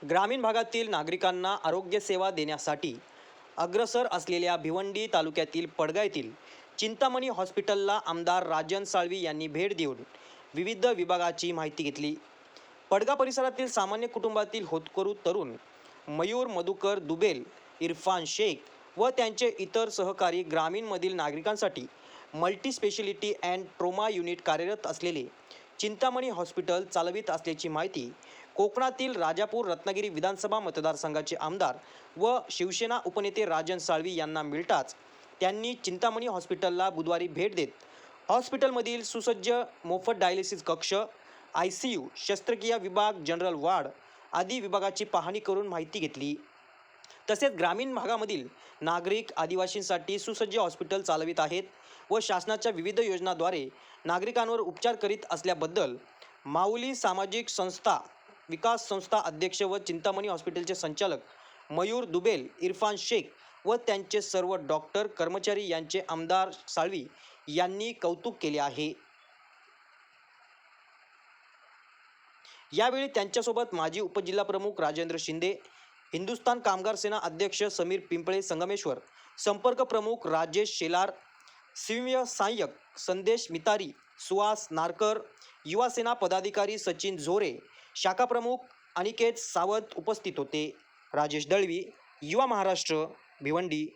ग्रामीण भागातील नागरिकांना आरोग्य सेवा देण्यासाठी अग्रेसर असलेल्या भिवंडी तालुक्यातील पडगा येथील चिंतामणी हॉस्पिटलला आमदार राजन साळवी यांनी भेट देऊन विविध विभागाची माहिती घेतली। पडगा परिसरातील सामान्य कुटुंबातील होतकरू तरुण मयूर मधुकर दुबेल, इरफान शेख व त्यांचे इतर सहकारी ग्रामीणमधील नागरिकांसाठी multi speciality and trauma unit कार्यरत असलेले चिंतामणी हॉस्पिटल चालवित असल्याची माहिती कोकणातील राजापूर रत्नागिरी विधानसभा मतदारसंघाचे आमदार व शिवसेना उपनेते राजन साळवी यांना मिळताच त्यांनी चिंतामणी हॉस्पिटलला बुधवारी भेट देत हॉस्पिटलमधील सुसज्ज मोफत डायलिसिस कक्ष, ICU, शस्त्रक्रिया विभाग, जनरल वार्ड आदी विभागाची पाहणी करून माहिती घेतली। तसेच ग्रामीण भागामधील नागरिक आदिवासींसाठी सुसज्ज हॉस्पिटल चालवित आहेत व शासनाच्या विविध योजनांद्वारे नागरिकांवर उपचार करीत असल्याबद्दल माऊली सामाजिक संस्था विकास संस्था अध्यक्ष व चिंतामणी हॉस्पिटलचे संचालक मयूर दुबेल, इरफान शेख व त्यांचे सर्व डॉक्टर कर्मचारी यांचे आमदार साळवी यांनी कौतुक केले आहे। यावेळी त्यांच्यासोबत माजी उपजिल्हाप्रमुख राजेंद्र शिंदे, हिंदुस्थान कामगार सेना अध्यक्ष समीर पिंपळे संगमेश्वर, संपर्क प्रमुख राजेश शेलार, सिव्य सहाय्यक संदेश मितारी, सुहास नारकर, युवा सेना पदाधिकारी सचिन झोरे, शाखा प्रमुख अनिकेत सावंत उपस्थित होते। राजेश दळवी, युवा महाराष्ट्र, भिवंडी।